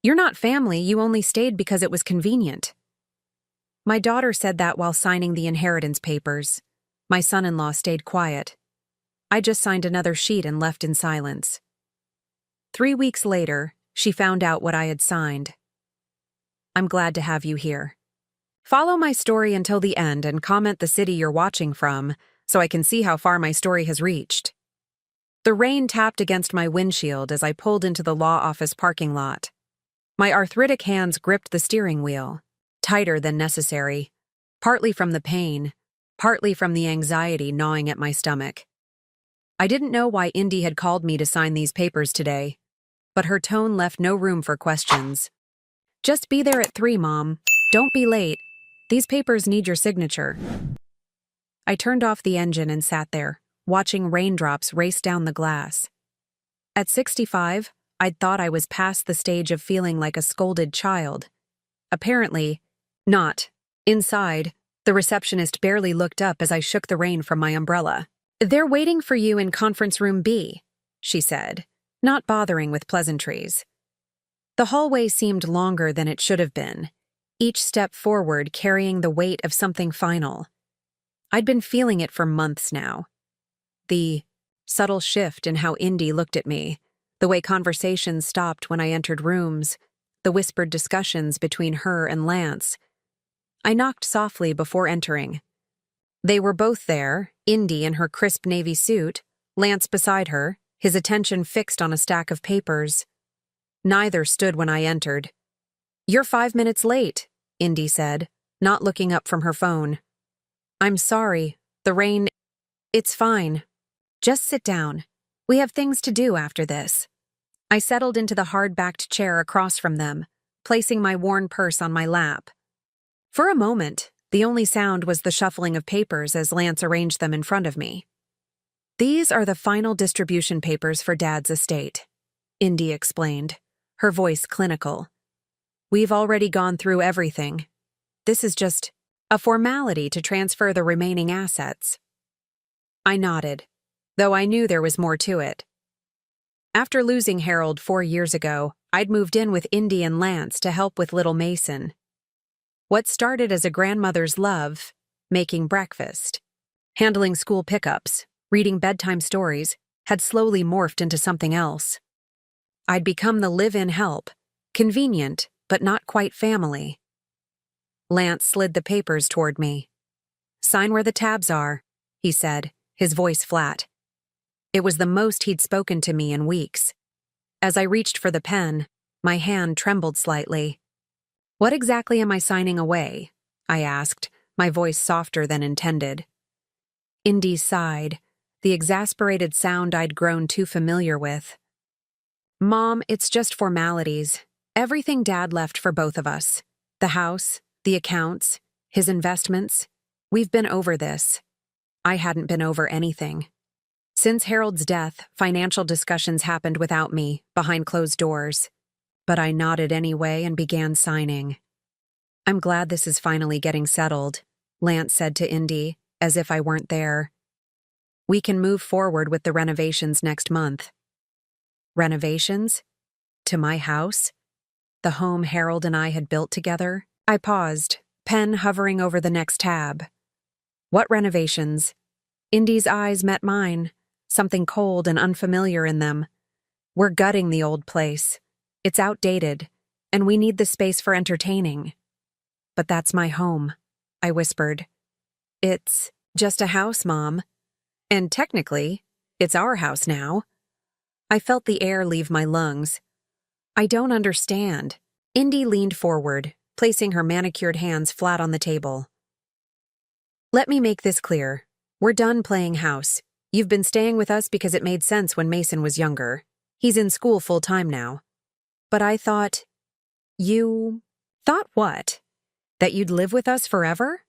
You're not family, you only stayed because it was convenient. My daughter said that while signing the inheritance papers. My son-in-law stayed quiet. I just signed another sheet and left in silence. 3 weeks later, she found out what I had signed. I'm glad to have you here. Follow my story until the end and comment the city you're watching from so I can see how far my story has reached. The rain tapped against my windshield as I pulled into the law office parking lot. My arthritic hands gripped the steering wheel, tighter than necessary, partly from the pain, partly from the anxiety gnawing at my stomach. I didn't know why Indy had called me to sign these papers today, but her tone left no room for questions. Just be there at 3, Mom. Don't be late. These papers need your signature. I turned off the engine and sat there, watching raindrops race down the glass. At 65, I'd thought I was past the stage of feeling like a scolded child. Apparently, not. Inside, the receptionist barely looked up as I shook the rain from my umbrella. "They're waiting for you in conference room B," she said, not bothering with pleasantries. The hallway seemed longer than it should have been, each step forward carrying the weight of something final. I'd been feeling it for months now. The subtle shift in how Indy looked at me, the way conversations stopped when I entered rooms, the whispered discussions between her and Lance. I knocked softly before entering. They were both there, Indy in her crisp navy suit, Lance beside her, his attention fixed on a stack of papers. Neither stood when I entered. "You're 5 minutes late," Indy said, not looking up from her phone. "I'm sorry, the rain—" "It's fine. Just sit down. We have things to do after this." I settled into the hard-backed chair across from them, placing my worn purse on my lap. For a moment, the only sound was the shuffling of papers as Lance arranged them in front of me. "These are the final distribution papers for Dad's estate," Indy explained, her voice clinical. "We've already gone through everything. This is just a formality to transfer the remaining assets." I nodded, though I knew there was more to it. After losing Harold 4 years ago, I'd moved in with Indy and Lance to help with little Mason. What started as a grandmother's love, making breakfast, handling school pickups, reading bedtime stories, had slowly morphed into something else. I'd become the live-in help, convenient, but not quite family. Lance slid the papers toward me. "Sign where the tabs are," he said, his voice flat. It was the most he'd spoken to me in weeks. As I reached for the pen, my hand trembled slightly. "What exactly am I signing away?" I asked, my voice softer than intended. Indy sighed, the exasperated sound I'd grown too familiar with. "Mom, it's just formalities. Everything Dad left for both of us. The house, the accounts, his investments. We've been over this." I hadn't been over anything. Since Harold's death, financial discussions happened without me, behind closed doors. But I nodded anyway and began signing. "I'm glad this is finally getting settled," Lance said to Indy, as if I weren't there. "We can move forward with the renovations next month." Renovations? To my house? The home Harold and I had built together? I paused, pen hovering over the next tab. "What renovations?" Indy's eyes met mine, something cold and unfamiliar in them. "We're gutting the old place. It's outdated, and we need the space for entertaining." "But that's my home," I whispered. "It's just a house, Mom. And technically, it's our house now." I felt the air leave my lungs. "I don't understand." Indy leaned forward, placing her manicured hands flat on the table. "Let me make this clear. We're done playing house. You've been staying with us because it made sense when Mason was younger. He's in school full-time now. But I thought—" "You— thought what? That you'd live with us forever?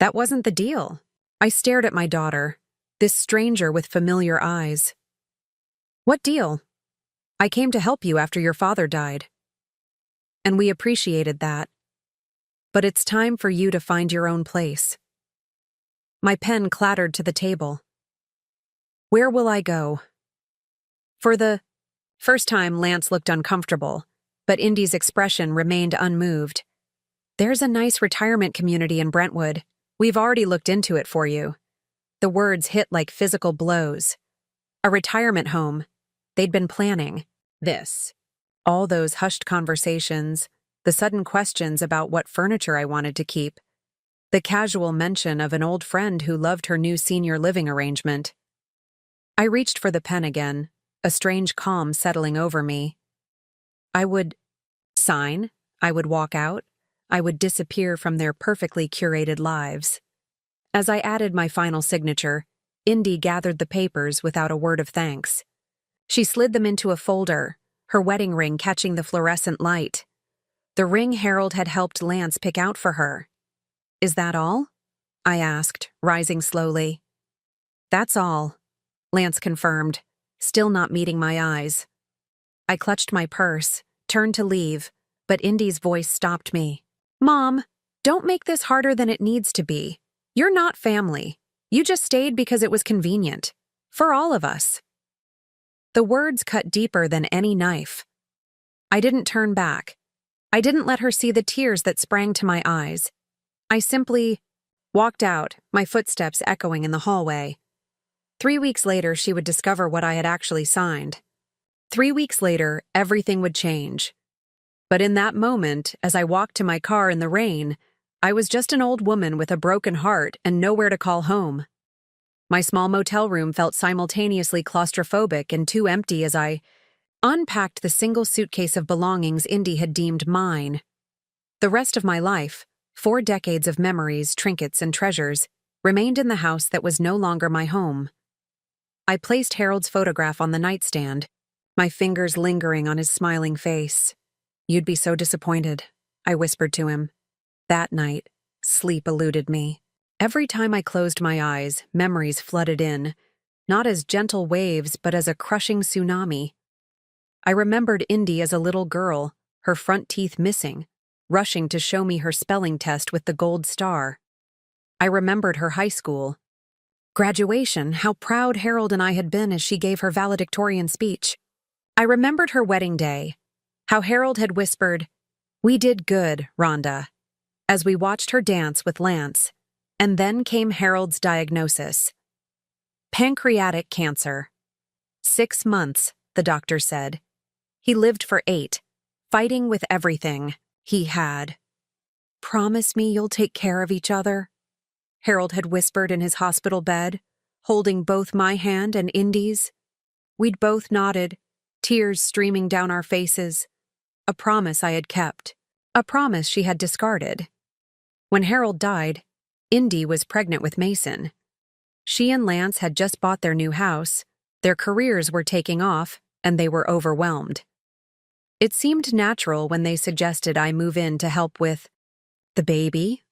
That wasn't the deal." I stared at my daughter, this stranger with familiar eyes. "What deal? I came to help you after your father died. And we appreciated that. But it's time for you to find your own place." My pen clattered to the table. "Where will I go?" For the first time, Lance looked uncomfortable, but Indy's expression remained unmoved. "There's a nice retirement community in Brentwood. We've already looked into it for you." The words hit like physical blows. A retirement home. They'd been planning this. All those hushed conversations, the sudden questions about what furniture I wanted to keep, the casual mention of an old friend who loved her new senior living arrangement. I reached for the pen again, a strange calm settling over me. I would sign, I would walk out, I would disappear from their perfectly curated lives. As I added my final signature, Indy gathered the papers without a word of thanks. She slid them into a folder, her wedding ring catching the fluorescent light. The ring Harold had helped Lance pick out for her. "Is that all?" I asked, rising slowly. "That's all," Lance confirmed, still not meeting my eyes. I clutched my purse, turned to leave, but Indy's voice stopped me. "Mom, don't make this harder than it needs to be. You're not family. You just stayed because it was convenient. For all of us." The words cut deeper than any knife. I didn't turn back. I didn't let her see the tears that sprang to my eyes. I simply walked out, my footsteps echoing in the hallway. 3 weeks later, she would discover what I had actually signed. 3 weeks later, everything would change. But in that moment, as I walked to my car in the rain, I was just an old woman with a broken heart and nowhere to call home. My small motel room felt simultaneously claustrophobic and too empty as I unpacked the single suitcase of belongings Indy had deemed mine. The rest of my life, 4 decades of memories, trinkets, and treasures, remained in the house that was no longer my home. I placed Harold's photograph on the nightstand, my fingers lingering on his smiling face. "You'd be so disappointed," I whispered to him. That night, sleep eluded me. Every time I closed my eyes, memories flooded in, not as gentle waves but as a crushing tsunami. I remembered Indy as a little girl, her front teeth missing, rushing to show me her spelling test with the gold star. I remembered her high school graduation, how proud Harold and I had been as she gave her valedictorian speech. I remembered her wedding day, how Harold had whispered, "We did good, Rhonda," as we watched her dance with Lance. And then came Harold's diagnosis. Pancreatic cancer. 6 months, the doctor said. He lived for 8, fighting with everything he had. "Promise me you'll take care of each other," Harold had whispered in his hospital bed, holding both my hand and Indy's. We'd both nodded, tears streaming down our faces. A promise I had kept, a promise she had discarded. When Harold died, Indy was pregnant with Mason. She and Lance had just bought their new house, their careers were taking off, and they were overwhelmed. It seemed natural when they suggested I move in to help with the baby.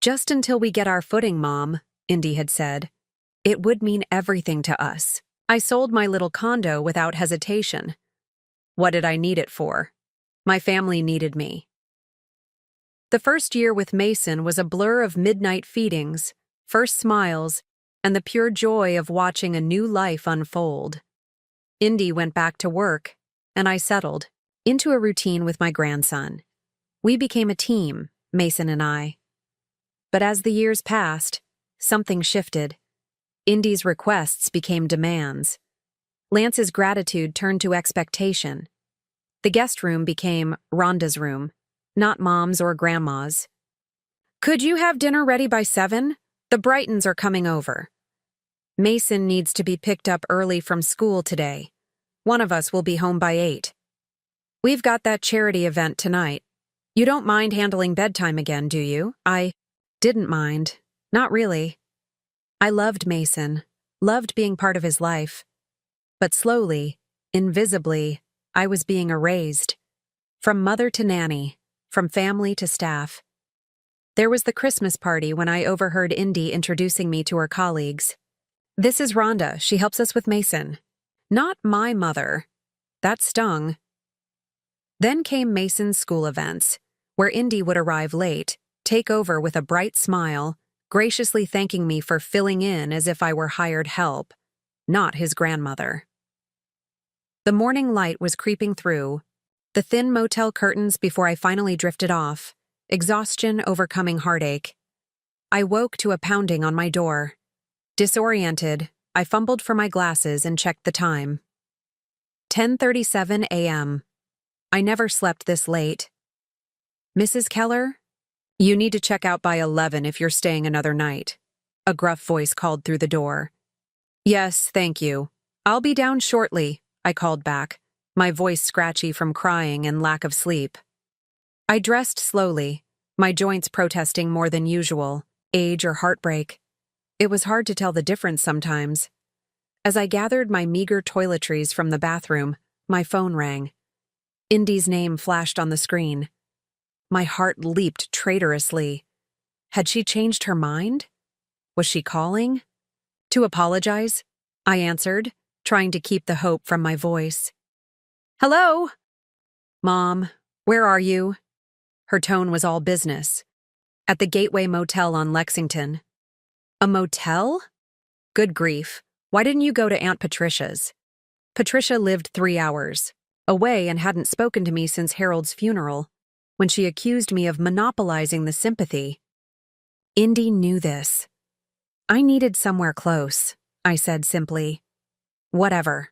"Just until we get our footing, Mom," Indy had said. "It would mean everything to us." I sold my little condo without hesitation. What did I need it for? My family needed me. The first year with Mason was a blur of midnight feedings, first smiles, and the pure joy of watching a new life unfold. Indy went back to work, and I settled into a routine with my grandson. We became a team, Mason and I. But as the years passed, something shifted. Indy's requests became demands. Lance's gratitude turned to expectation. The guest room became Rhonda's room, not Mom's or Grandma's. "Could you have dinner ready by 7? The Brightons are coming over." "Mason needs to be picked up early from school today. One of us will be home by 8. We've got that charity event tonight. You don't mind handling bedtime again, do you?" I didn't mind. Not really. I loved Mason, loved being part of his life. But slowly, invisibly, I was being erased. From mother to nanny, from family to staff. There was the Christmas party when I overheard Indy introducing me to her colleagues. "This is Rhonda, she helps us with Mason." Not my mother. That stung. Then came Mason's school events, where Indy would arrive late, take over with a bright smile, graciously thanking me for filling in as if I were hired help, not his grandmother. The morning light was creeping through, The thin motel curtains before I finally drifted off, exhaustion overcoming heartache. I woke to a pounding on my door. Disoriented, I fumbled for my glasses and checked the time. 10:37 a.m. I never slept this late. Mrs. Keller? You need to check out by 11 if you're staying another night. A gruff voice called through the door. Yes, thank you. I'll be down shortly, I called back, my voice scratchy from crying and lack of sleep. I dressed slowly, my joints protesting more than usual, age or heartbreak. It was hard to tell the difference sometimes. As I gathered my meager toiletries from the bathroom, my phone rang. Indy's name flashed on the screen. My heart leaped traitorously. Had she changed her mind? Was she calling? To apologize? I answered, trying to keep the hope from my voice. Hello? Mom, where are you? Her tone was all business. At the Gateway Motel on Lexington. A motel? Good grief. Why didn't you go to Aunt Patricia's? Patricia lived 3 hours away and hadn't spoken to me since Harold's funeral, when she accused me of monopolizing the sympathy. Indy knew this. I needed somewhere close, I said simply. Whatever.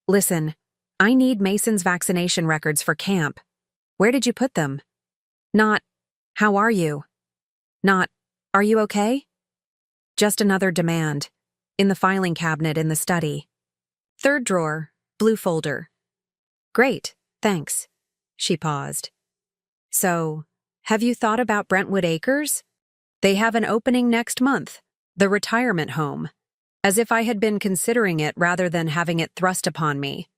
Listen, I need Mason's vaccination records for camp. Where did you put them? Not, how are you? Not, are you okay? Just another demand. In the filing cabinet in the study. 3rd drawer, blue folder. Great, thanks. She paused. So, have you thought about Brentwood Acres? They have an opening next month, the retirement home. As if I had been considering it rather than having it thrust upon me.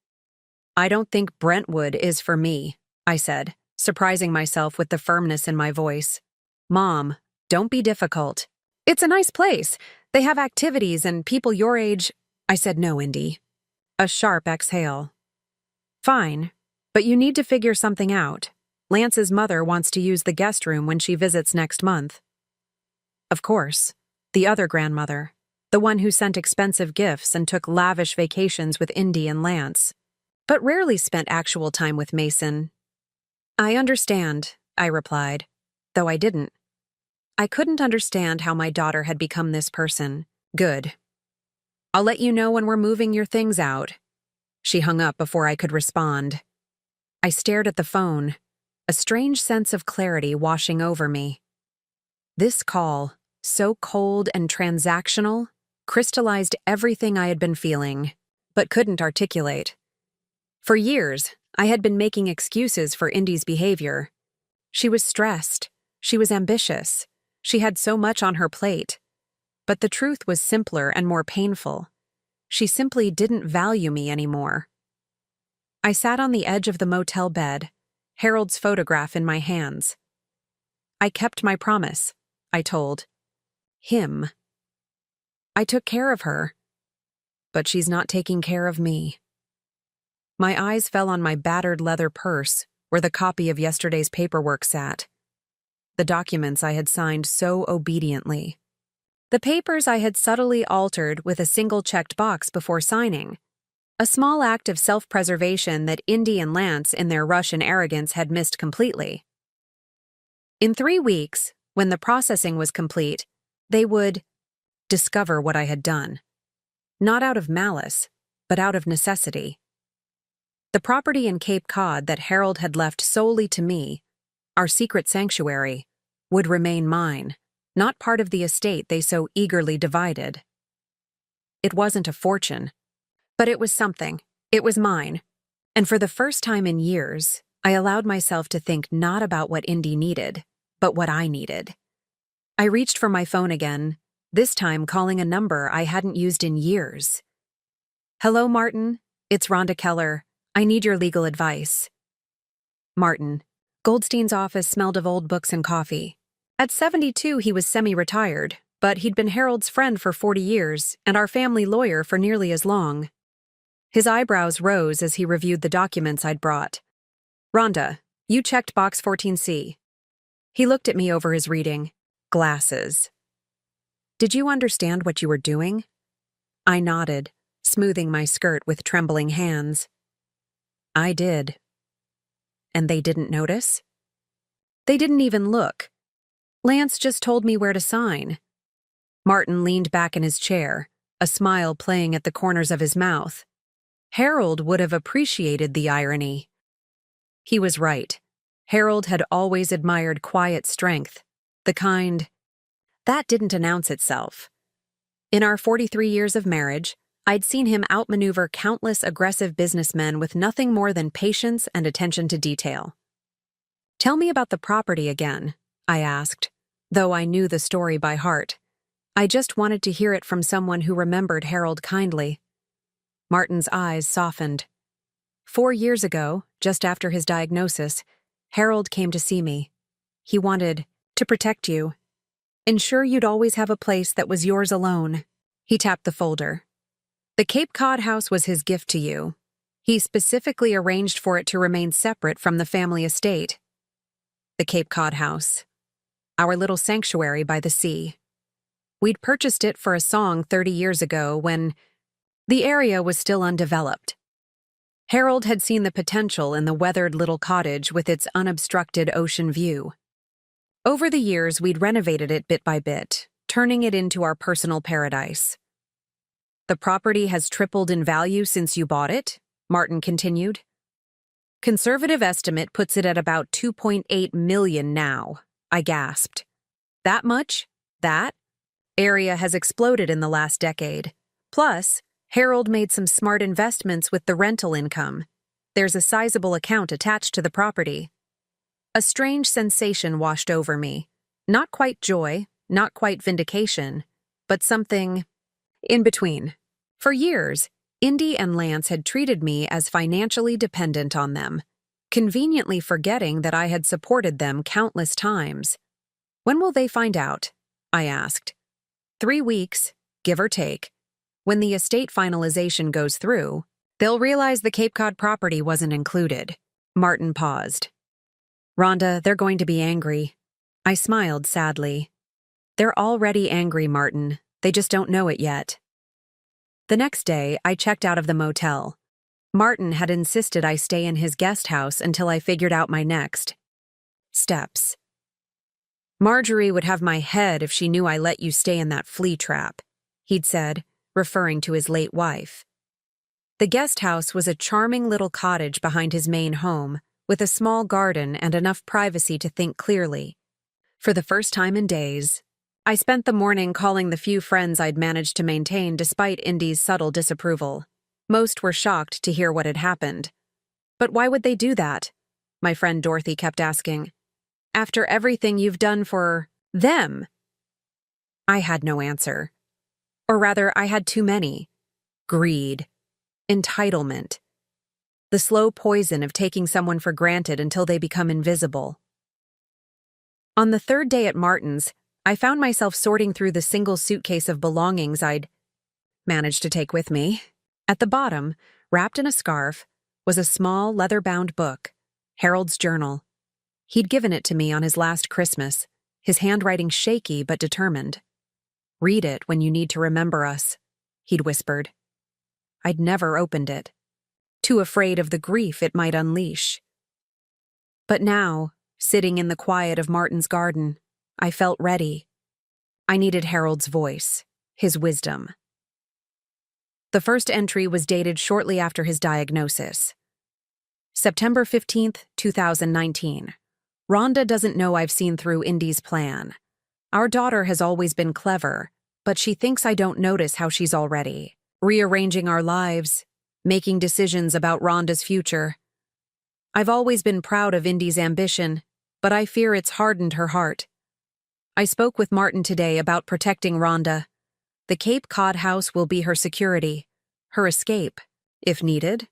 I don't think Brentwood is for me, I said, surprising myself with the firmness in my voice. Mom, don't be difficult. It's a nice place. They have activities and people your age. I said no, Indy. A sharp exhale. Fine, but you need to figure something out. Lance's mother wants to use the guest room when she visits next month. Of course, the other grandmother, the one who sent expensive gifts and took lavish vacations with Indy and Lance, but rarely spent actual time with Mason. I understand, I replied, though I didn't. I couldn't understand how my daughter had become this person. Good. I'll let you know when we're moving your things out. She hung up before I could respond. I stared at the phone, a strange sense of clarity washing over me. This call, so cold and transactional, crystallized everything I had been feeling, but couldn't articulate. For years, I had been making excuses for Indy's behavior. She was stressed. She was ambitious. She had so much on her plate. But the truth was simpler and more painful. She simply didn't value me anymore. I sat on the edge of the motel bed, Harold's photograph in my hands. I kept my promise, I told him. I took care of her, but she's not taking care of me. My eyes fell on my battered leather purse, where the copy of yesterday's paperwork sat. The documents I had signed so obediently. The papers I had subtly altered with a single checked box before signing. A small act of self-preservation that Indy and Lance, in their rush and arrogance, had missed completely. In 3 weeks, when the processing was complete, they would discover what I had done. Not out of malice, but out of necessity. The property in Cape Cod that Harold had left solely to me, our secret sanctuary, would remain mine, not part of the estate they so eagerly divided. It wasn't a fortune, but it was something. It was mine. And for the first time in years, I allowed myself to think not about what Indy needed, but what I needed. I reached for my phone again, this time calling a number I hadn't used in years. Hello, Martin. It's Rhonda Keller. I need your legal advice. Martin. Goldstein's office smelled of old books and coffee. At 72, he was semi-retired, but he'd been Harold's friend for 40 years and our family lawyer for nearly as long. His eyebrows rose as he reviewed the documents I'd brought. Rhonda, you checked box 14C. He looked at me over his reading. Glasses. Did you understand what you were doing? I nodded, smoothing my skirt with trembling hands. I did. and they didn't notice? They didn't even look. Lance just told me where to sign. Martin leaned back in his chair, a smile playing at the corners of his mouth. Harold would have appreciated the irony. He was right. Harold had always admired quiet strength, the kind that didn't announce itself. In our 43 years of marriage, I'd seen him outmaneuver countless aggressive businessmen with nothing more than patience and attention to detail. "Tell me about the property again," I asked, though I knew the story by heart. I just wanted to hear it from someone who remembered Harold kindly. Martin's eyes softened. 4 years ago, just after his diagnosis, Harold came to see me. He wanted to protect you. Ensure you'd always have a place that was yours alone. He tapped the folder. The Cape Cod house was his gift to you. He specifically arranged for it to remain separate from the family estate. The Cape Cod house. Our little sanctuary by the sea. We'd purchased it for a song 30 years ago when the area was still undeveloped. Harold had seen the potential in the weathered little cottage with its unobstructed ocean view. Over the years, we'd renovated it bit by bit, turning it into our personal paradise. "The property has tripled in value since you bought it," Martin continued. "Conservative estimate puts it at about $2.8 million now," I gasped. "That much? That? Area has exploded in the last decade. Plus, Harold made some smart investments with the rental income. There's a sizable account attached to the property." A strange sensation washed over me. Not quite joy, not quite vindication, but something in between. For years, Indy and Lance had treated me as financially dependent on them, conveniently forgetting that I had supported them countless times. "When will they find out?" I asked. 3 weeks, give or take. When the estate finalization goes through, they'll realize the Cape Cod property wasn't included. Martin paused. "Rhonda, they're going to be angry." I smiled sadly. "They're already angry, Martin. They just don't know it yet." The next day, I checked out of the motel. Martin had insisted I stay in his guest house until I figured out my next steps. "Marjorie would have my head if she knew I let you stay in that flea trap," he'd said, referring to his late wife. The guest house was a charming little cottage behind his main home, with a small garden and enough privacy to think clearly. For the first time in days, I spent the morning calling the few friends I'd managed to maintain despite Indy's subtle disapproval. Most were shocked to hear what had happened. "But why would they do that?" my friend Dorothy kept asking. "After everything you've done for them?" I had no answer. Or rather, I had too many. Greed. Entitlement. The slow poison of taking someone for granted until they become invisible. On the 3rd day at Martin's, I found myself sorting through the single suitcase of belongings I'd managed to take with me. At the bottom, wrapped in a scarf, was a small leather-bound book, Harold's journal. He'd given it to me on his last Christmas, his handwriting shaky but determined. "Read it when you need to remember us," he'd whispered. I'd never opened it, too afraid of the grief it might unleash. But now, sitting in the quiet of Martin's garden, I felt ready. I needed Harold's voice, his wisdom. The first entry was dated shortly after his diagnosis. September 15th, 2019. Rhonda doesn't know I've seen through Indy's plan. Our daughter has always been clever, but she thinks I don't notice how she's already rearranging our lives, making decisions about Rhonda's future. I've always been proud of Indy's ambition, but I fear it's hardened her heart. I spoke with Martin today about protecting Rhonda. The Cape Cod house will be her security, her escape, if needed.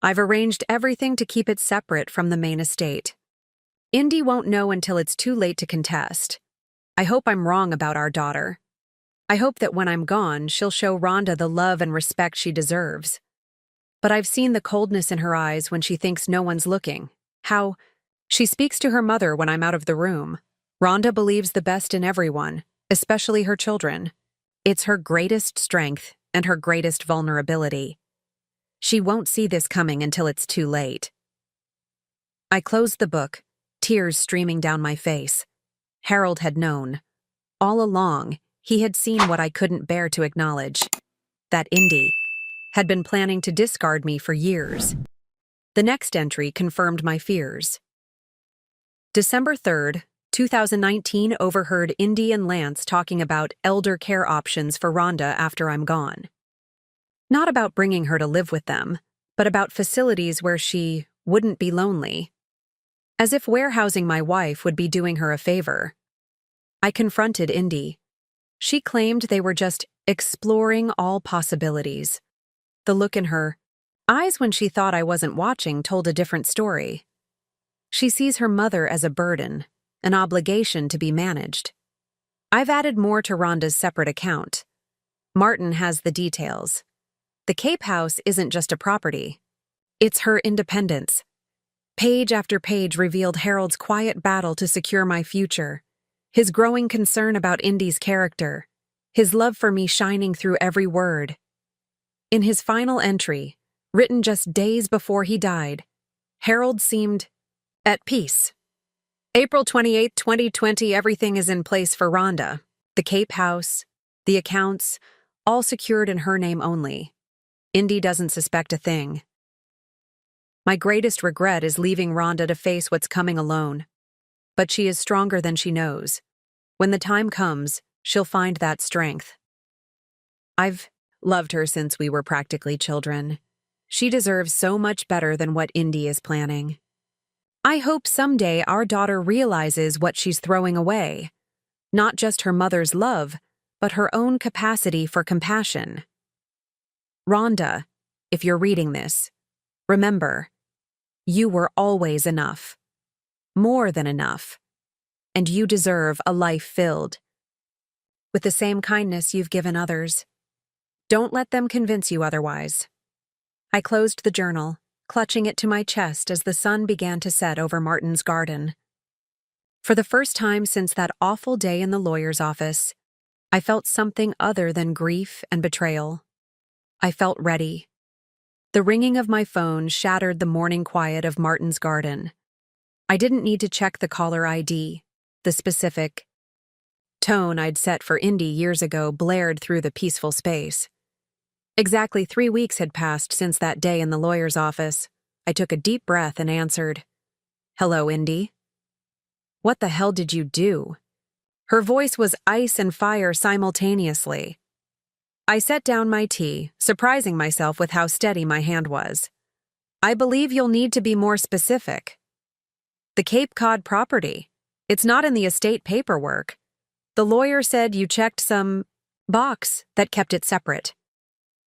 I've arranged everything to keep it separate from the main estate. Indy won't know until it's too late to contest. I hope I'm wrong about our daughter. I hope that when I'm gone, she'll show Rhonda the love and respect she deserves. But I've seen the coldness in her eyes when she thinks no one's looking. How she speaks to her mother when I'm out of the room. Rhonda believes the best in everyone, especially her children. It's her greatest strength and her greatest vulnerability. She won't see this coming until it's too late. I closed the book, tears streaming down my face. Harold had known. All along, he had seen what I couldn't bear to acknowledge. That Indy had been planning to discard me for years. The next entry confirmed my fears. December 3rd, 2019 overheard Indy and Lance talking about elder care options for Rhonda after I'm gone. Not about bringing her to live with them, but about facilities where she wouldn't be lonely. As if warehousing my wife would be doing her a favor. I confronted Indy. She claimed they were just exploring all possibilities. The look in her eyes when she thought I wasn't watching told a different story. She sees her mother as a burden, an obligation to be managed. I've added more to Rhonda's separate account. Martin has the details. The Cape House isn't just a property. It's her independence. Page after page revealed Harold's quiet battle to secure my future, his growing concern about Indy's character, his love for me shining through every word. In his final entry, written just days before he died, Harold seemed at peace. April 28, 2020, everything is in place for Rhonda. The Cape House, the accounts, all secured in her name only. Indy doesn't suspect a thing. My greatest regret is leaving Rhonda to face what's coming alone. But she is stronger than she knows. When the time comes, she'll find that strength. I've loved her since we were practically children. She deserves so much better than what Indy is planning. I hope someday our daughter realizes what she's throwing away. Not just her mother's love, but her own capacity for compassion. Rhonda, if you're reading this, remember, you were always enough. More than enough. And you deserve a life filled with the same kindness you've given others. Don't let them convince you otherwise. I closed the journal, clutching it to my chest as the sun began to set over Martin's garden. For the first time since that awful day in the lawyer's office, I felt something other than grief and betrayal. I felt ready. The ringing of my phone shattered the morning quiet of Martin's garden. I didn't need to check the caller ID. The specific tone I'd set for Indy years ago blared through the peaceful space. Exactly 3 weeks had passed since that day in the lawyer's office. I took a deep breath and answered, "Hello, Indy." "What the hell did you do?" Her voice was ice and fire simultaneously. I set down my tea, surprising myself with how steady my hand was. "I believe you'll need to be more specific." "The Cape Cod property. It's not in the estate paperwork. The lawyer said you checked some box that kept it separate."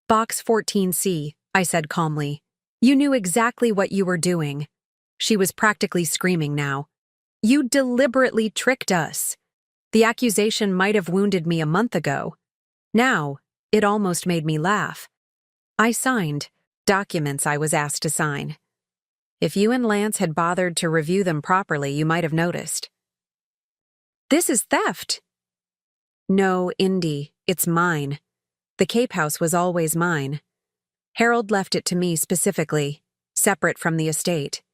"Box 14C, I said calmly. "You knew exactly what you were doing." She was practically screaming now. "You deliberately tricked us." The accusation might have wounded me a month ago. Now, it almost made me laugh. I signed documents I was asked to sign. If you and Lance had bothered to review them properly, you might have noticed. "This is theft." "No, Indy, it's mine. The Cape House was always mine. Harold left it to me specifically, separate from the estate.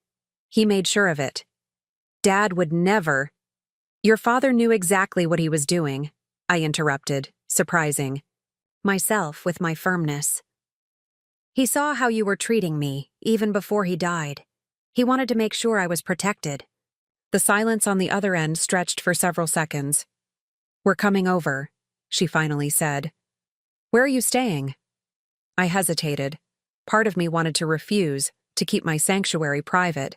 He made sure of it. Dad would never—" "Your father knew exactly what he was doing," I interrupted, surprising myself with my firmness. "He saw how you were treating me, even before he died. He wanted to make sure I was protected." The silence on the other end stretched for several seconds. "We're coming over," she finally said. "Where are you staying?" I hesitated. Part of me wanted to refuse, to keep my sanctuary private.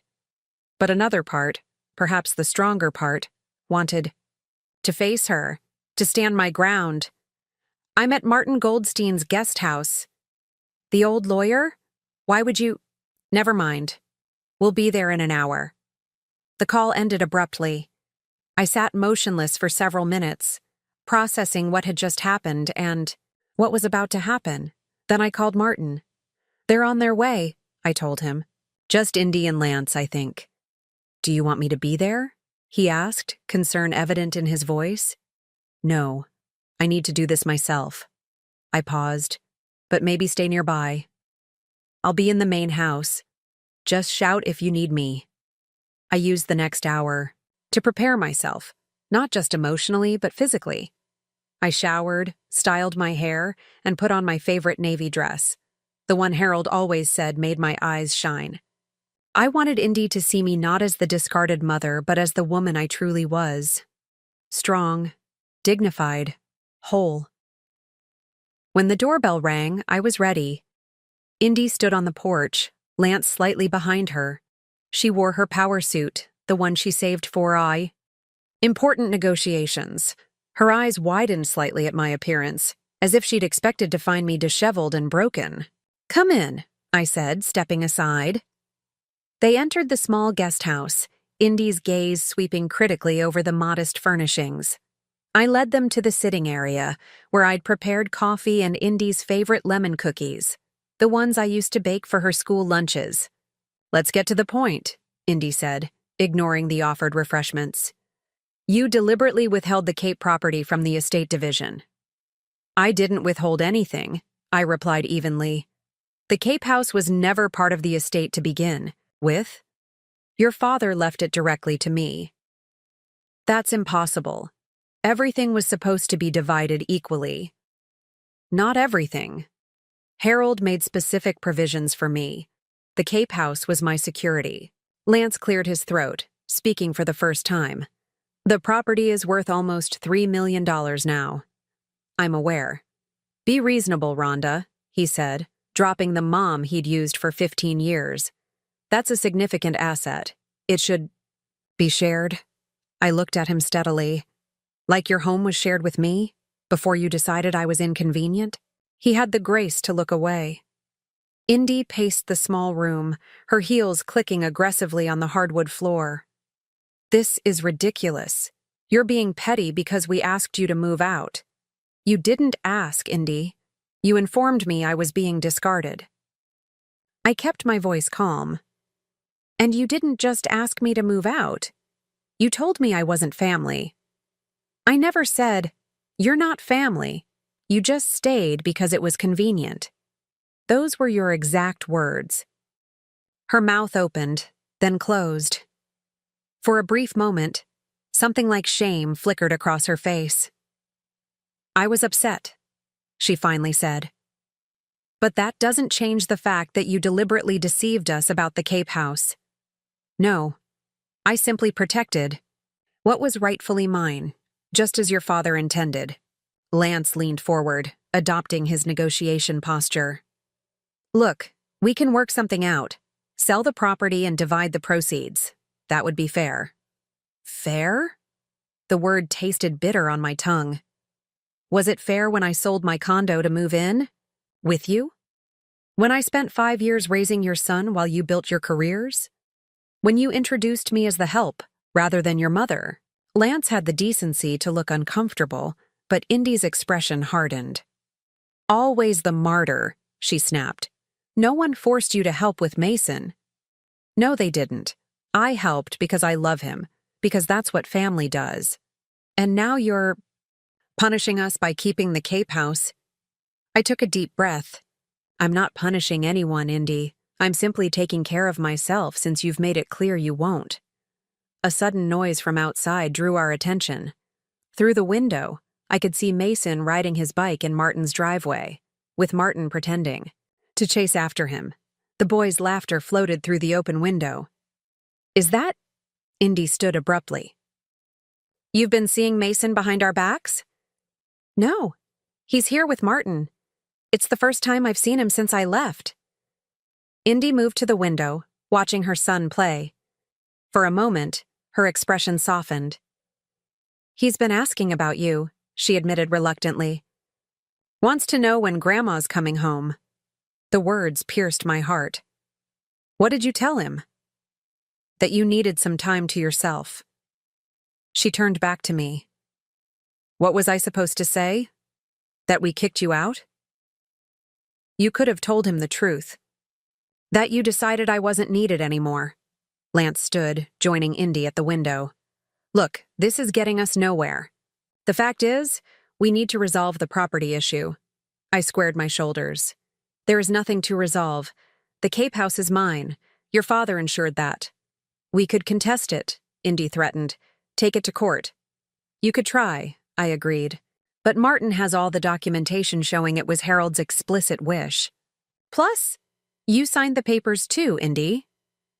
But another part, perhaps the stronger part, wanted to face her, to stand my ground. "I'm at Martin Goldstein's guest house." "The old lawyer? Why would you—" "Never mind. We'll be there in an hour." The call ended abruptly. I sat motionless for several minutes, processing what had just happened and what was about to happen. Then I called Martin. "They're on their way," I told him. "Just Indy and Lance, I think." "Do you want me to be there?" he asked, concern evident in his voice. "No, I need to do this myself." I paused. "But maybe stay nearby." "I'll be in the main house. Just shout if you need me." I used the next hour to prepare myself, not just emotionally, but physically. I showered, styled my hair, and put on my favorite navy dress, the one Harold always said made my eyes shine. I wanted Indy to see me not as the discarded mother, but as the woman I truly was. Strong, dignified, whole. When the doorbell rang, I was ready. Indy stood on the porch, Lance slightly behind her. She wore her power suit, the one she saved for important negotiations. Her eyes widened slightly at my appearance, as if she'd expected to find me disheveled and broken. "Come in," I said, stepping aside. They entered the small guest house, Indy's gaze sweeping critically over the modest furnishings. I led them to the sitting area, where I'd prepared coffee and Indy's favorite lemon cookies, the ones I used to bake for her school lunches. "Let's get to the point," Indy said, ignoring the offered refreshments. "You deliberately withheld the Cape property from the estate division." "I didn't withhold anything," I replied evenly. "The Cape house was never part of the estate to begin with. Your father left it directly to me." "That's impossible. Everything was supposed to be divided equally." "Not everything. Harold made specific provisions for me. The Cape house was my security." Lance cleared his throat, speaking for the first time. "The property is worth almost $3 million now." "I'm aware." "Be reasonable, Rhonda," he said, dropping the mom he'd used for 15 years. "That's a significant asset. It should be shared." I looked at him steadily. "Like your home was shared with me, before you decided I was inconvenient?" He had the grace to look away. Indy paced the small room, her heels clicking aggressively on the hardwood floor. "This is ridiculous. You're being petty because we asked you to move out." "You didn't ask, Indy. You informed me I was being discarded." I kept my voice calm. "And you didn't just ask me to move out. You told me I wasn't family." "I never said, 'You're not family.' You just stayed because it was convenient." "Those were your exact words." Her mouth opened, then closed. For a brief moment, something like shame flickered across her face. "I was upset," she finally said. "But that doesn't change the fact that you deliberately deceived us about the Cape house." "No, I simply protected what was rightfully mine, just as your father intended." Lance leaned forward, adopting his negotiation posture. "Look, we can work something out. Sell the property and divide the proceeds. That would be fair." "Fair?" The word tasted bitter on my tongue. "Was it fair when I sold my condo to move in? With you? When I spent 5 years raising your son while you built your careers? When you introduced me as the help, rather than your mother?" Lance had the decency to look uncomfortable, but Indy's expression hardened. "Always the martyr," she snapped. "No one forced you to help with Mason." "No, they didn't. I helped because I love him, because that's what family does. And now you're punishing us by keeping the Cape house." I took a deep breath. "I'm not punishing anyone, Indy. I'm simply taking care of myself since you've made it clear you won't." A sudden noise from outside drew our attention. Through the window, I could see Mason riding his bike in Martin's driveway, with Martin pretending to chase after him. The boys' laughter floated through the open window. "Is that—" Indy stood abruptly. "You've been seeing Mason behind our backs?" "No. He's here with Martin. It's the first time I've seen him since I left." Indy moved to the window, watching her son play. For a moment, her expression softened. "He's been asking about you," she admitted reluctantly. "Wants to know when Grandma's coming home." The words pierced my heart. "What did you tell him?" "That you needed some time to yourself." She turned back to me. "What was I supposed to say? That we kicked you out?" "You could have told him the truth. That you decided I wasn't needed anymore." Lance stood, joining Indy at the window. "Look, this is getting us nowhere. The fact is, we need to resolve the property issue." I squared my shoulders. "There is nothing to resolve. The Cape house is mine. Your father ensured that." We could contest it, Indy threatened. Take it to court. You could try, I agreed. But Martin has all the documentation showing it was Harold's explicit wish. Plus, you signed the papers too, Indy.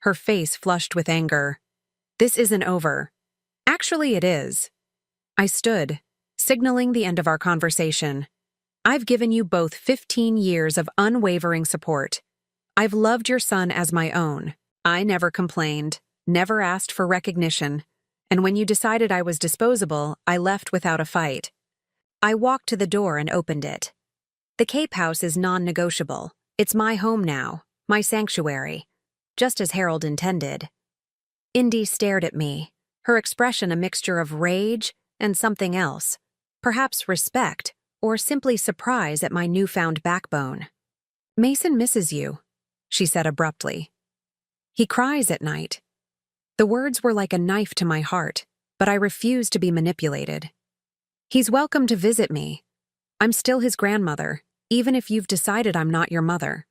Her face flushed with anger. This isn't over. Actually, it is. I stood, signaling the end of our conversation. I've given you both 15 years of unwavering support. I've loved your son as my own. I never complained, never asked for recognition, and when you decided I was disposable, I left without a fight. I walked to the door and opened it. The Cape House is non-negotiable. It's my home now, my sanctuary, just as Harold intended. Indy stared at me, her expression a mixture of rage and something else, perhaps respect or simply surprise at my newfound backbone. Mason misses you, she said abruptly. He cries at night. The words were like a knife to my heart, but I refused to be manipulated. He's welcome to visit me. I'm still his grandmother, even if you've decided I'm not your mother.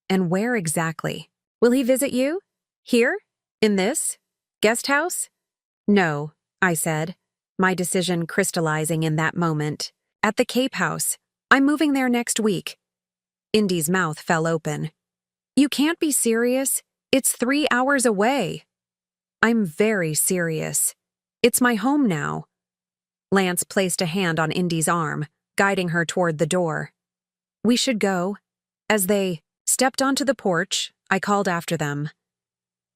And where exactly? Will he visit you? Here? In this? Guest house? No, I said, my decision crystallizing in that moment. At the Cape House. I'm moving there next week. Indy's mouth fell open. You can't be serious. It's 3 hours away. I'm very serious. It's my home now. Lance placed a hand on Indy's arm, guiding her toward the door. We should go. As they stepped onto the porch, I called after them.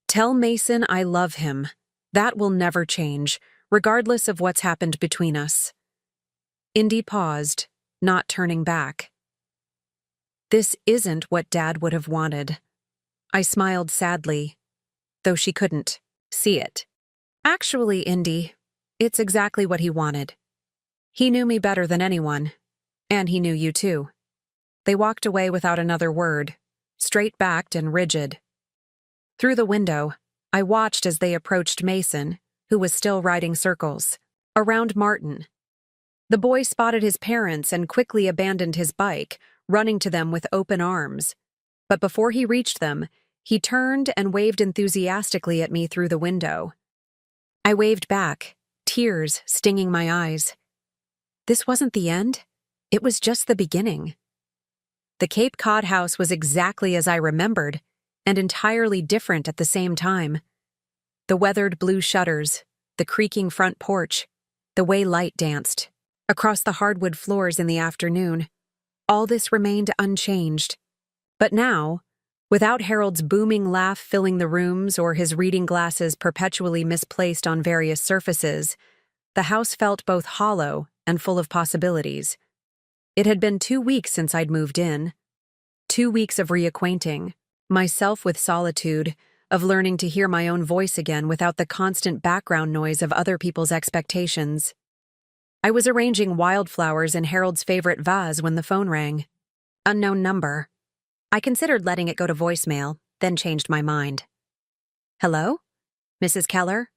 Tell Mason I love him. That will never change, regardless of what's happened between us. Indy paused, not turning back. This isn't what Dad would have wanted. I smiled sadly, though she couldn't see it. Actually, Indy, it's exactly what he wanted. He knew me better than anyone, and he knew you too. They walked away without another word, straight-backed and rigid. Through the window, I watched as they approached Mason, who was still riding circles, around Martin. The boy spotted his parents and quickly abandoned his bike, running to them with open arms. But before he reached them, he turned and waved enthusiastically at me through the window. I waved back, tears stinging my eyes. This wasn't the end. It was just the beginning. The Cape Cod house was exactly as I remembered, and entirely different at the same time. The weathered blue shutters, the creaking front porch, the way light danced across the hardwood floors in the afternoon. All this remained unchanged. But now, without Harold's booming laugh filling the rooms or his reading glasses perpetually misplaced on various surfaces, the house felt both hollow and full of possibilities. It had been 2 weeks since I'd moved in. 2 weeks of reacquainting myself with solitude, of learning to hear my own voice again without the constant background noise of other people's expectations. I was arranging wildflowers in Harold's favorite vase when the phone rang. Unknown number. I considered letting it go to voicemail, then changed my mind. Hello? Mrs. Keller?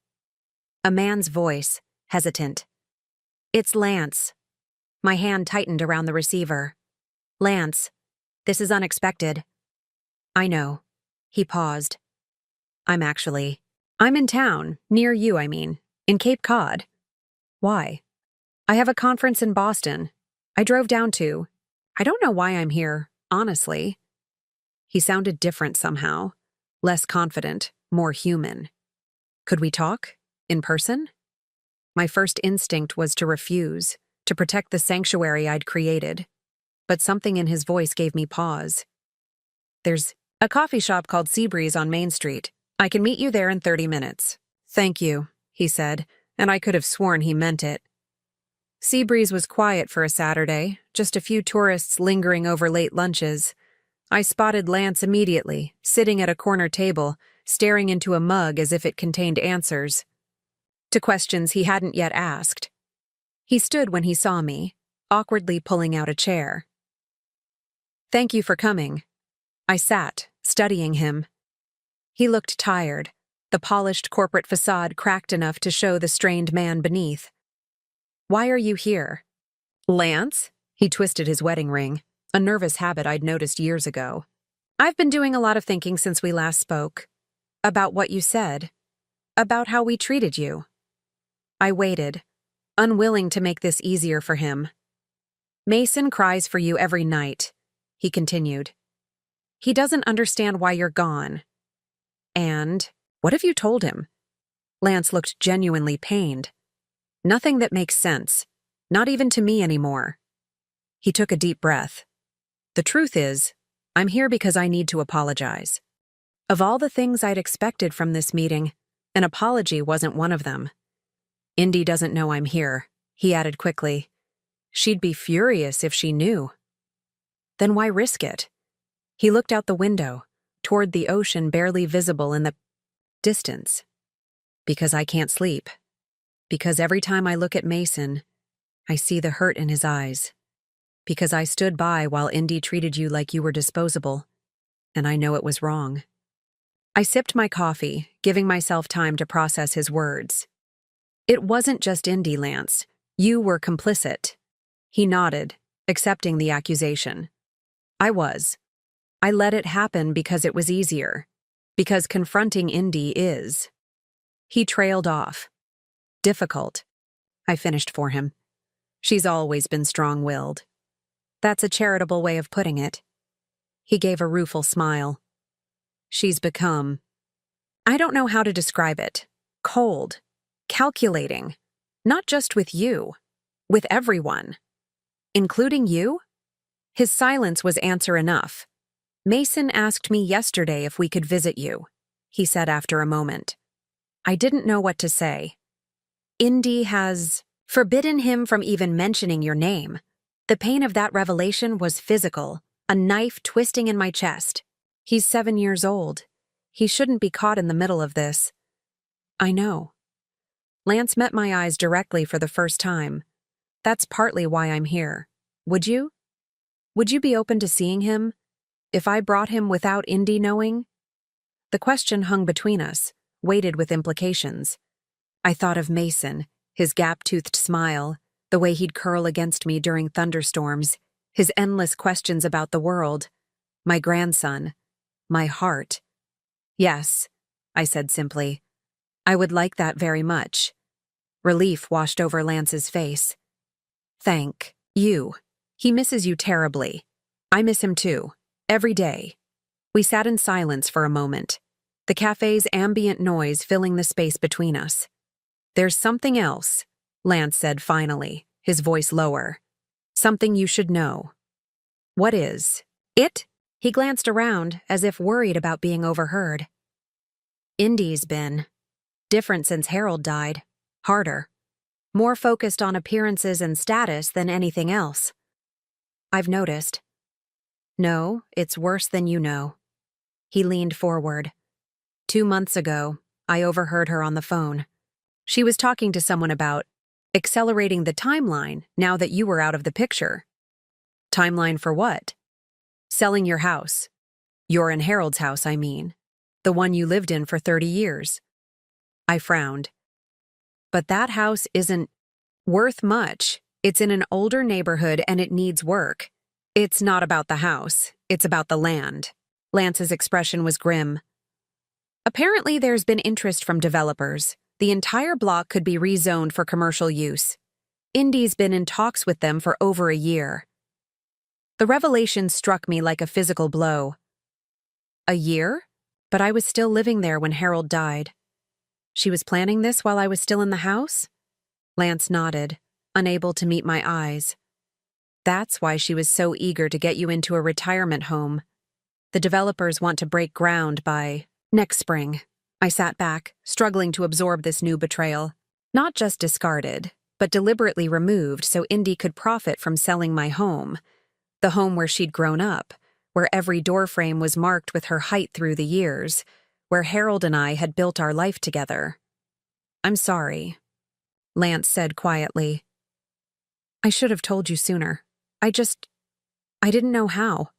A man's voice, hesitant. It's Lance. My hand tightened around the receiver. Lance, this is unexpected. I know. He paused. I'm in town, near you, in Cape Cod. Why? I have a conference in Boston. I drove down to. I don't know why I'm here, honestly. He sounded different somehow, less confident, more human. Could we talk? In person? My first instinct was to refuse, to protect the sanctuary I'd created. But something in his voice gave me pause. There's a coffee shop called Seabreeze on Main Street. I can meet you there in 30 minutes. Thank you, he said, and I could have sworn he meant it. Seabreeze was quiet for a Saturday, just a few tourists lingering over late lunches. I spotted Lance immediately, sitting at a corner table, staring into a mug as if it contained answers to questions he hadn't yet asked. He stood when he saw me, awkwardly pulling out a chair. Thank you for coming. I sat, studying him. He looked tired, the polished corporate facade cracked enough to show the strained man beneath. Why are you here? Lance? He twisted his wedding ring, a nervous habit I'd noticed years ago. I've been doing a lot of thinking since we last spoke. About what you said. About how we treated you. I waited, unwilling to make this easier for him. Mason cries for you every night, he continued. He doesn't understand why you're gone. And what have you told him? Lance looked genuinely pained. Nothing that makes sense, not even to me anymore. He took a deep breath. The truth is, I'm here because I need to apologize. Of all the things I'd expected from this meeting, an apology wasn't one of them. Indy doesn't know I'm here, he added quickly. She'd be furious if she knew. Then why risk it? He looked out the window, toward the ocean barely visible in the distance. Because I can't sleep. Because every time I look at Mason, I see the hurt in his eyes. Because I stood by while Indy treated you like you were disposable, and I know it was wrong. I sipped my coffee, giving myself time to process his words. It wasn't just Indy, Lance. You were complicit. He nodded, accepting the accusation. I was. I let it happen because it was easier. Because confronting Indy is. He trailed off. Difficult. I finished for him. She's always been strong-willed. That's a charitable way of putting it. He gave a rueful smile. She's become. I don't know how to describe it. Cold. Calculating. Not just with you. With everyone. Including you? His silence was answer enough. Mason asked me yesterday if we could visit you, he said after a moment. I didn't know what to say. Indy has forbidden him from even mentioning your name. The pain of that revelation was physical, a knife twisting in my chest. He's 7 years old. He shouldn't be caught in the middle of this. I know. Lance met my eyes directly for the first time. That's partly why I'm here. Would you? Would you be open to seeing him? If I brought him without Indy knowing? The question hung between us, weighted with implications. I thought of Mason, his gap-toothed smile, the way he'd curl against me during thunderstorms, his endless questions about the world, my grandson, my heart. Yes, I said simply. I would like that very much. Relief washed over Lance's face. Thank you. He misses you terribly. I miss him too. Every day. We sat in silence for a moment, the cafe's ambient noise filling the space between us. There's something else, Lance said finally, his voice lower. Something you should know. What is it? He glanced around, as if worried about being overheard. Indy's been different since Harold died. Harder. More focused on appearances and status than anything else. I've noticed. No, it's worse than you know. He leaned forward. 2 months ago, I overheard her on the phone. She was talking to someone about accelerating the timeline now that you were out of the picture. Timeline for what? Selling your house. Your and Harold's house, I mean. The one you lived in for 30 years. I frowned. But that house isn't worth much. It's in an older neighborhood and it needs work. It's not about the house. It's about the land. Lance's expression was grim. Apparently there's been interest from developers. The entire block could be rezoned for commercial use. Indy's been in talks with them for over a year. The revelation struck me like a physical blow. A year? But I was still living there when Harold died. She was planning this while I was still in the house? Lance nodded, unable to meet my eyes. That's why she was so eager to get you into a retirement home. The developers want to break ground by next spring. I sat back, struggling to absorb this new betrayal. Not just discarded, but deliberately removed so Indy could profit from selling my home. The home where she'd grown up, where every doorframe was marked with her height through the years, where Harold and I had built our life together. I'm sorry, Lance said quietly. I should have told you sooner. I didn't know how.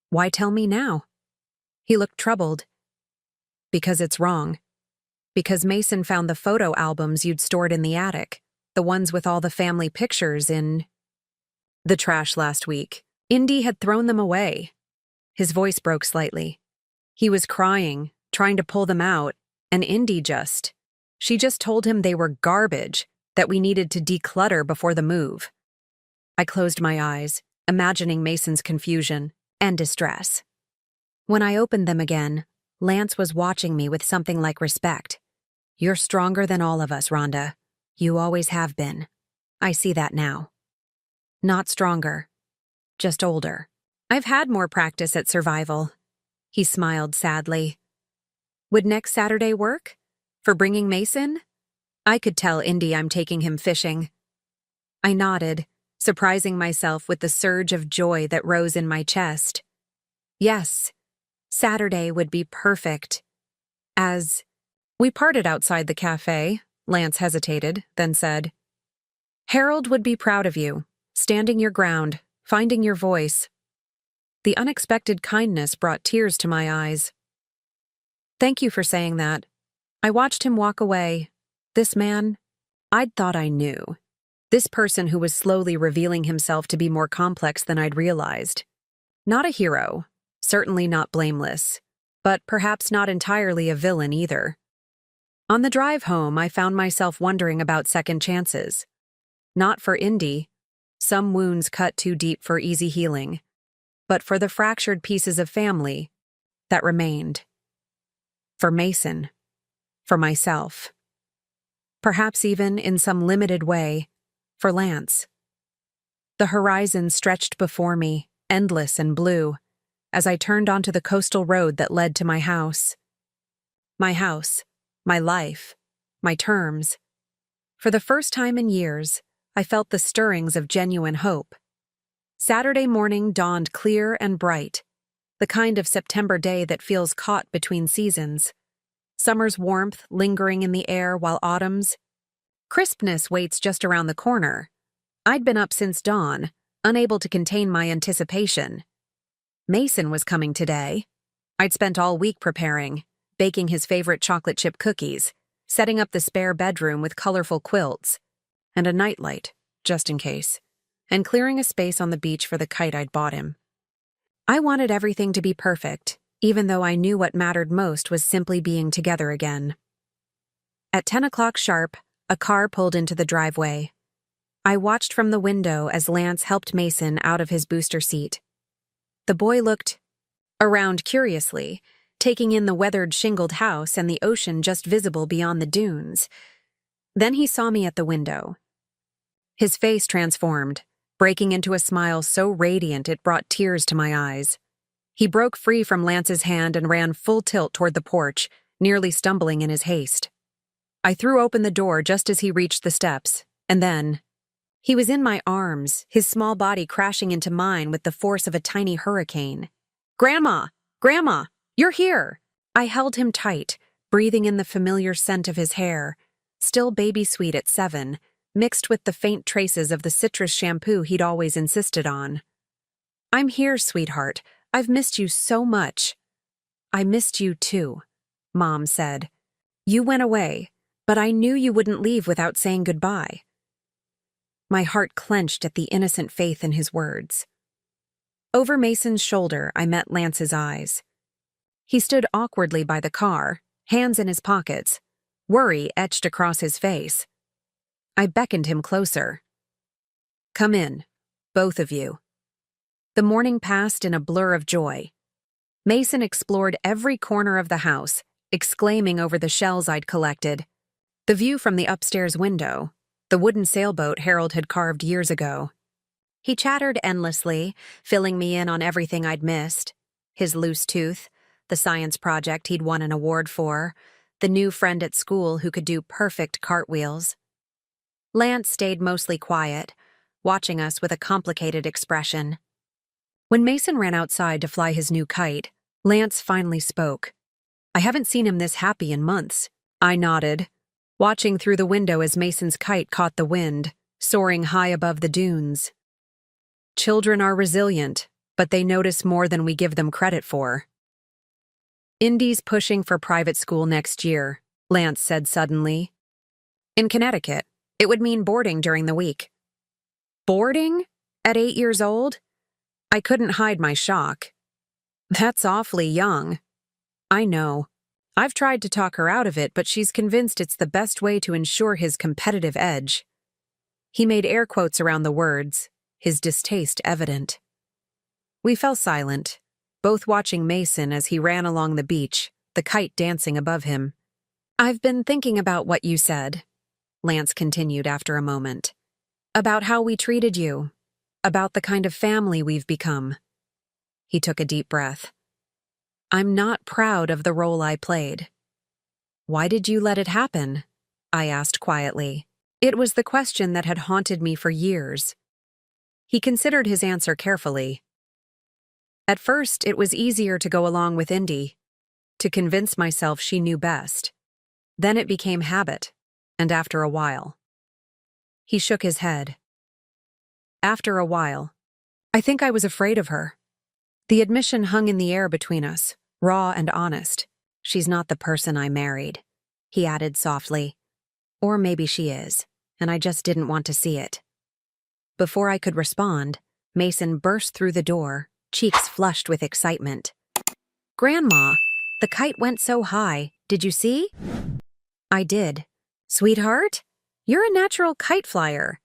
Why tell me now? He looked troubled. Because it's wrong. Because Mason found the photo albums you'd stored in the attic, the ones with all the family pictures in the trash last week. Indy had thrown them away. His voice broke slightly. He was crying, trying to pull them out, And she just told him they were garbage, that we needed to declutter before the move. I closed my eyes, imagining Mason's confusion and distress. When I opened them again, Lance was watching me with something like respect. "You're stronger than all of us, Rhonda. You always have been. I see that now." "Not stronger, just older. I've had more practice at survival." He smiled sadly. "Would next Saturday work? For bringing Mason?" I could tell Indy I'm taking him fishing. I nodded, surprising myself with the surge of joy that rose in my chest. Yes, Saturday would be perfect. As we parted outside the cafe, Lance hesitated, then said, "Harold would be proud of you, standing your ground, finding your voice." The unexpected kindness brought tears to my eyes. "Thank you for saying that." I watched him walk away. This man, I'd thought I knew. This person who was slowly revealing himself to be more complex than I'd realized. Not a hero, certainly not blameless, but perhaps not entirely a villain either. On the drive home, I found myself wondering about second chances. Not for Indy, some wounds cut too deep for easy healing, but for the fractured pieces of family that remained. For Mason. For myself. Perhaps even, in some limited way, for Lance. The horizon stretched before me, endless and blue, as I turned onto the coastal road that led to my house. My house, my life, my terms. For the first time in years, I felt the stirrings of genuine hope. Saturday morning dawned clear and bright, the kind of September day that feels caught between seasons. Summer's warmth lingering in the air while autumn's crispness waits just around the corner. I'd been up since dawn, unable to contain my anticipation. Mason was coming today. I'd spent all week preparing, baking his favorite chocolate chip cookies, setting up the spare bedroom with colorful quilts, and a nightlight, just in case, and clearing a space on the beach for the kite I'd bought him. I wanted everything to be perfect, even though I knew what mattered most was simply being together again. At 10 o'clock sharp, a car pulled into the driveway. I watched from the window as Lance helped Mason out of his booster seat. The boy looked around curiously, taking in the weathered shingled house and the ocean just visible beyond the dunes. Then he saw me at the window. His face transformed, breaking into a smile so radiant it brought tears to my eyes. He broke free from Lance's hand and ran full tilt toward the porch, nearly stumbling in his haste. I threw open the door just as he reached the steps, and then he was in my arms, his small body crashing into mine with the force of a tiny hurricane. "Grandma! Grandma! You're here!" I held him tight, breathing in the familiar scent of his hair, still baby sweet at 7, mixed with the faint traces of the citrus shampoo he'd always insisted on. "I'm here, sweetheart. I've missed you so much." "I missed you too," Mom said. "You went away, but I knew you wouldn't leave without saying goodbye." My heart clenched at the innocent faith in his words. Over Mason's shoulder, I met Lance's eyes. He stood awkwardly by the car, hands in his pockets, worry etched across his face. I beckoned him closer. "Come in, both of you." The morning passed in a blur of joy. Mason explored every corner of the house, exclaiming over the shells I'd collected. The view from the upstairs window, the wooden sailboat Harold had carved years ago. He chattered endlessly, filling me in on everything I'd missed. His loose tooth, the science project he'd won an award for, the new friend at school who could do perfect cartwheels. Lance stayed mostly quiet, watching us with a complicated expression. When Mason ran outside to fly his new kite, Lance finally spoke. "I haven't seen him this happy in months." I nodded, watching through the window as Mason's kite caught the wind, soaring high above the dunes. Children are resilient, but they notice more than we give them credit for. "Indy's pushing for private school next year," Lance said suddenly. "In Connecticut, it would mean boarding during the week." Boarding? At 8 years old? I couldn't hide my shock. "That's awfully young." "I know. I've tried to talk her out of it, but she's convinced it's the best way to ensure his competitive edge. He made air quotes around the words, his distaste evident. We fell silent, both watching Mason as he ran along the beach, the kite dancing above him. I've been thinking about what you said, Lance continued after a moment. About how we treated you. About the kind of family we've become. He took a deep breath. I'm not proud of the role I played. Why did you let it happen? I asked quietly. It was the question that had haunted me for years. He considered his answer carefully. At first, it was easier to go along with Indy, to convince myself she knew best. Then it became habit, and after a while. He shook his head. After a while, I think I was afraid of her. The admission hung in the air between us, raw and honest. She's not the person I married, he added softly. Or maybe she is, and I just didn't want to see it. Before I could respond, Mason burst through the door, cheeks flushed with excitement. Grandma, the kite went so high, did you see? I did. Sweetheart, you're a natural kite flyer.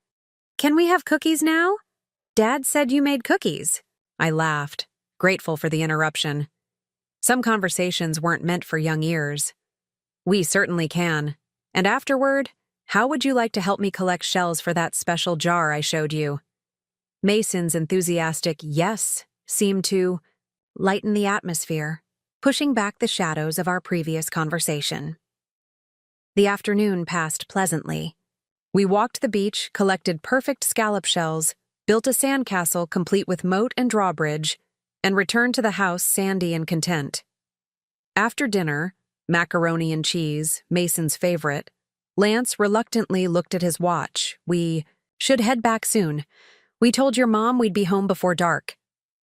Can we have cookies now? Dad said you made cookies. I laughed, grateful for the interruption. Some conversations weren't meant for young ears. We certainly can. And afterward, how would you like to help me collect shells for that special jar I showed you? Mason's enthusiastic yes seemed to lighten the atmosphere, pushing back the shadows of our previous conversation. The afternoon passed pleasantly. We walked the beach, collected perfect scallop shells, built a sandcastle complete with moat and drawbridge, and returned to the house sandy and content. After dinner, macaroni and cheese, Mason's favorite, Lance reluctantly looked at his watch. We should head back soon. We told your mom we'd be home before dark.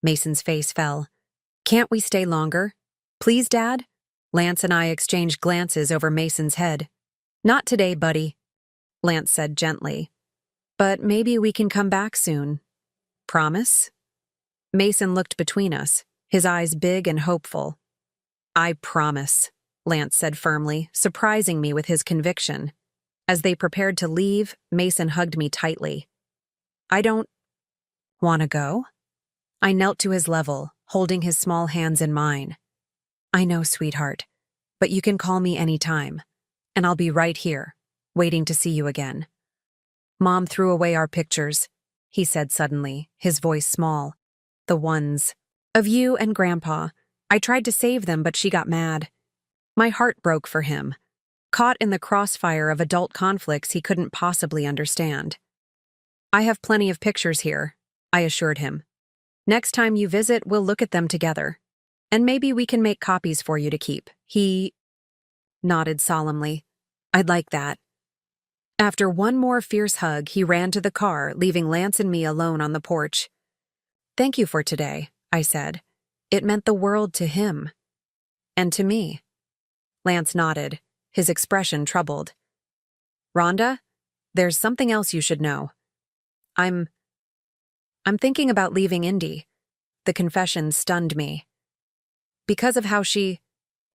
Mason's face fell. Can't we stay longer? Please, Dad? Lance and I exchanged glances over Mason's head. Not today, buddy, Lance said gently. But maybe we can come back soon. Promise? Mason looked between us, his eyes big and hopeful. I promise, Lance said firmly, surprising me with his conviction. As they prepared to leave, Mason hugged me tightly. I don't want to go? I knelt to his level, holding his small hands in mine. I know, sweetheart, but you can call me any time, and I'll be right here, waiting to see you again. Mom threw away our pictures, he said suddenly, his voice small. The ones of you and Grandpa. I tried to save them, but she got mad. My heart broke for him, caught in the crossfire of adult conflicts he couldn't possibly understand. I have plenty of pictures here, I assured him. Next time you visit, we'll look at them together. And maybe we can make copies for you to keep. He nodded solemnly. I'd like that. After one more fierce hug, he ran to the car, leaving Lance and me alone on the porch. Thank you for today, I said. It meant the world to him. And to me. Lance nodded, his expression troubled. Rhonda, there's something else you should know. I'm thinking about leaving Indy. The confession stunned me. Because of how she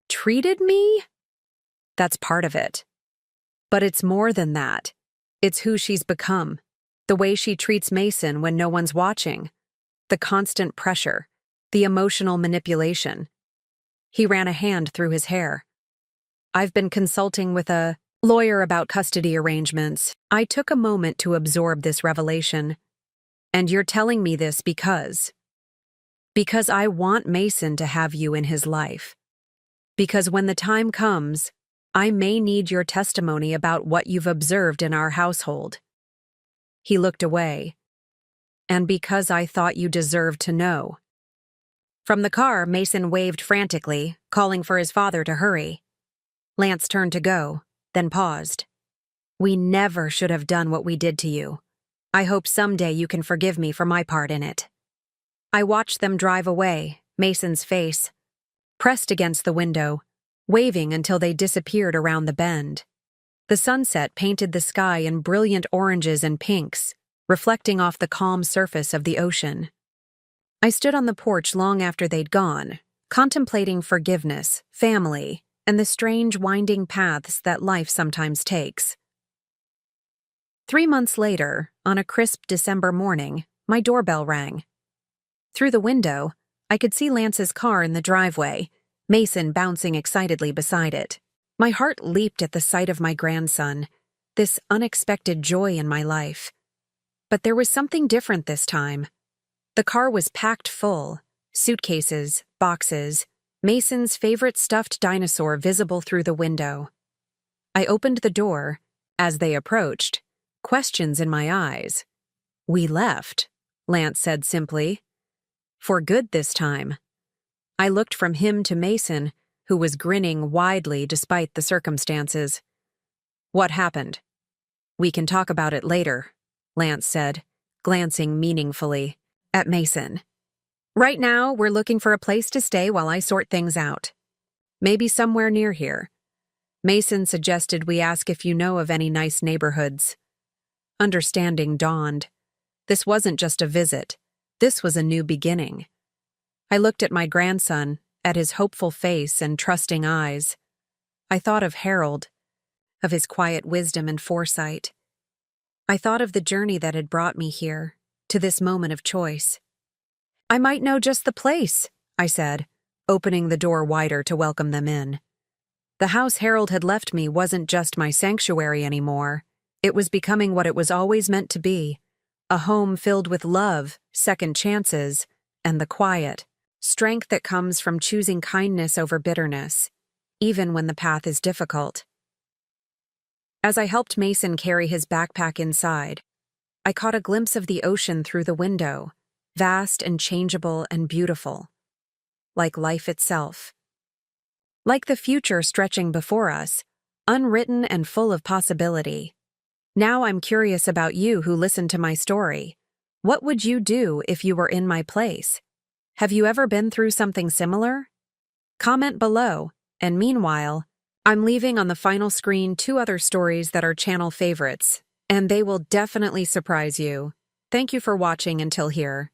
treated me? That's part of it. But it's more than that. It's who she's become. The way she treats Mason when no one's watching. The constant pressure. The emotional manipulation. He ran a hand through his hair. I've been consulting with a lawyer about custody arrangements. I took a moment to absorb this revelation. And you're telling me this because I want Mason to have you in his life. Because when the time comes, I may need your testimony about what you've observed in our household. He looked away. And because I thought you deserved to know. From the car, Mason waved frantically, calling for his father to hurry. Lance turned to go, then paused. We never should have done what we did to you. I hope someday you can forgive me for my part in it. I watched them drive away, Mason's face pressed against the window, waving until they disappeared around the bend. The sunset painted the sky in brilliant oranges and pinks, reflecting off the calm surface of the ocean. I stood on the porch long after they'd gone, contemplating forgiveness, family, and the strange winding paths that life sometimes takes. 3 months later, on a crisp December morning, my doorbell rang. Through the window, I could see Lance's car in the driveway, Mason bouncing excitedly beside it. My heart leaped at the sight of my grandson, this unexpected joy in my life. But there was something different this time. The car was packed full, suitcases, boxes, Mason's favorite stuffed dinosaur visible through the window. I opened the door. As they approached, questions in my eyes. "We left," Lance said simply. "For good this time." I looked from him to Mason, who was grinning widely despite the circumstances. "What happened?" "We can talk about it later," Lance said, glancing meaningfully at Mason. "Right now, we're looking for a place to stay while I sort things out. Maybe somewhere near here." Mason suggested we ask if you know of any nice neighborhoods. Understanding dawned. This wasn't just a visit. This was a new beginning. I looked at my grandson, at his hopeful face and trusting eyes. I thought of Harold, of his quiet wisdom and foresight. I thought of the journey that had brought me here, to this moment of choice. "I might know just the place," I said, opening the door wider to welcome them in. The house Harold had left me wasn't just my sanctuary anymore. It was becoming what it was always meant to be, a home filled with love, second chances, and the quiet, strength that comes from choosing kindness over bitterness, even when the path is difficult. As I helped Mason carry his backpack inside, I caught a glimpse of the ocean through the window, vast and changeable and beautiful, like life itself. Like the future stretching before us, unwritten and full of possibility. Now I'm curious about you who listened to my story. What would you do if you were in my place? Have you ever been through something similar? Comment below, and meanwhile, I'm leaving on the final screen 2 other stories that are channel favorites, and they will definitely surprise you. Thank you for watching until here.